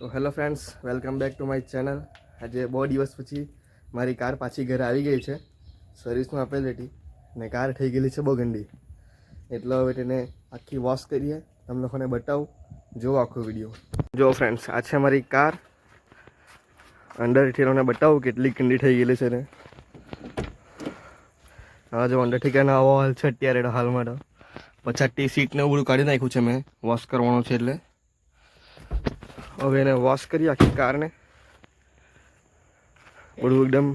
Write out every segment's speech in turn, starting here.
તો hello friends, welcome back to my channel. આજે બહુ દિવસ પછી મારી કાર પાછી ઘરે આવી ગઈ છે. સર્વિસમાં આપેલી હતી ને કાર થઈ ગયેલી છે બહુ ગંદી. એટલે હવે તેને આખી વોશ કરીએ, તમને લોકોને બતાવું. જુઓ આખો વિડીયો. જો ફ્રેન્ડ્સ, આ છે મારી કાર. અંદરથી તમને બતાવું કેટલી ગંદી થઈ ગયેલી છે ને. હા, જો અંદરથી કે આવો હાલ છે અત્યારે હાલમાં. તો પછાડથી સીટને બધું કાઢી નાખ્યું છે મેં, વોશ કરવાનું છે એટલે. હવે એને વોશ કરી આખી કારને. બધું એકદમ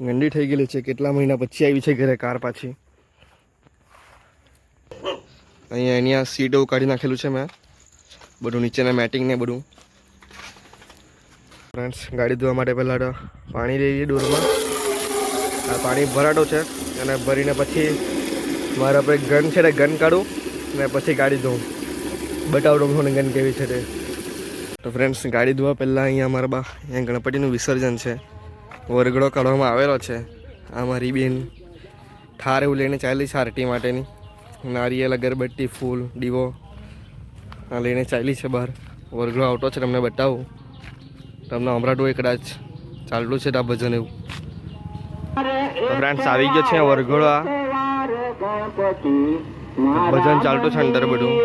ગંદી થઈ ગયેલી છે. કેટલા મહિના પછી આવી છે ઘરે કાર પાછી. અહીંયા એની આ સીટ એવું કાઢી નાખેલું છે મેં, બધું નીચેના મેટિંગ ને બધું. ફ્રેન્ડ્સ, ગાડી ધોવા માટે પહેલાં તો પાણી લઈએ ડોરમાં. આ પાણી ભરાટો છે અને ભરીને પછી મારા પર ગન છે તે ગન કાઢું ને પછી ગાડી ધોઉં. બતાવડું મને ગન કેવી છે તે. તો ફ્રેન્ડ્સ, ગાડી ધોવા પહેલાં અહીંયા અમારા અહીંયા ગણપતિનું વિસર્જન છે. વરઘડો કાઢવામાં આવેલો છે. આ મારી બેન ઠાર એવું લઈને ચાલી છે આરતી માટેની. નારિયેલ, અગરબત્તી, ફૂલ, દીવો આ લઈને ચાલી છે બહાર. વરઘડો આવતો છે, તમને બતાવું. તમને હમણાં તો કદાચ ચાલતું છે આ ભજન એવું. તો ફ્રેન્ડ્સ, આવી ગયો છે વરઘડો. આ ભજન ચાલતું છે અંદર બધું.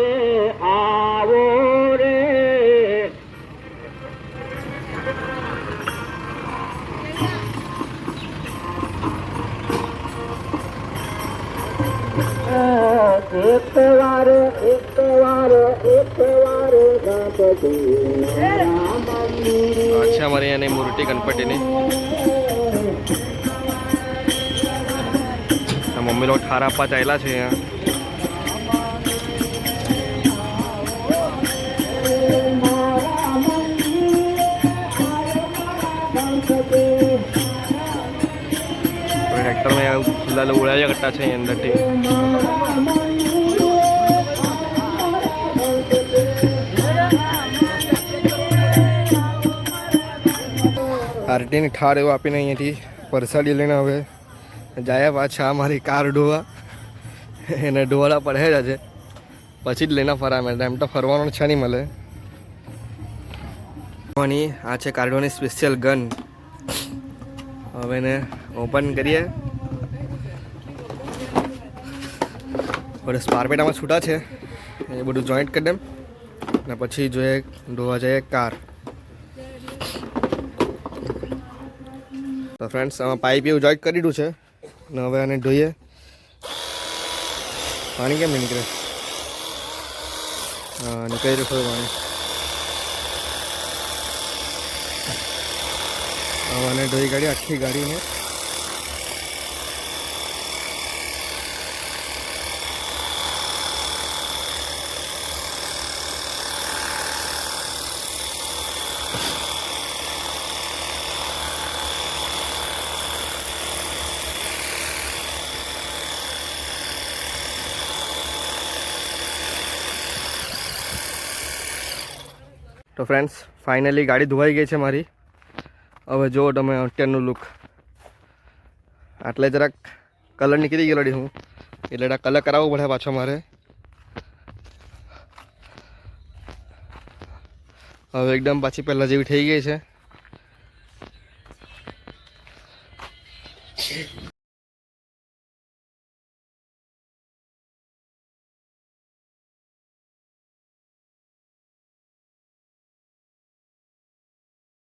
અચ્છા, અમારે અહીંયા મૂર્તિ ગણપતિની. મમ્મી લોકો ઠાર આપવા ચાલ્યા છે અહીંયા. ટ્રેક્ટરમાં ખુલ્લા ઉડાવ્યા કરતા છે અંદરથી. આરટીની ઠાર એવું આપીને અહીંયાથી પરસાડી લઈને હવે જાય પાછા મારી કાર ધોવા. એને ધોવાડા પડે જ આજે, પછી જ લઈને ફરા મળે. એમ તો ફરવાનું છે નહીં મળે. આ છે કાર્ડોની સ્પેશિયલ ગન. હવે એને ઓપન કરીએ. બધું સ્પારપેટામાં છૂટા છે એ બધું જોઈન્ટ કરી દેમ ને પછી જોઈએ ધોવા જઈએ કાર. તો ફ્રેન્ડ્સ, આમાં પાઇપ એવું જોઈન્ટ કરી દીધું છે ને હવે આને ધોઈએ. પાણી કેમ નહીં નીકળે? હા, નીકળી રહ્યું થોડું પાણી. આને ધોઈ કાઢી આખી ગાડીને. તો ફ્રેન્ડ્સ, ફાઇનલી ગાડી ધોવાઈ ગઈ છે મારી. હવે જુઓ તમે અત્યારનું લુક. આટલે જરાક કલર નીકળી ગયેલો હું, એટલે કલર કરાવવો પડે પાછો મારે. હવે એકદમ પાછી પહેલાં જેવી થઈ ગઈ છે.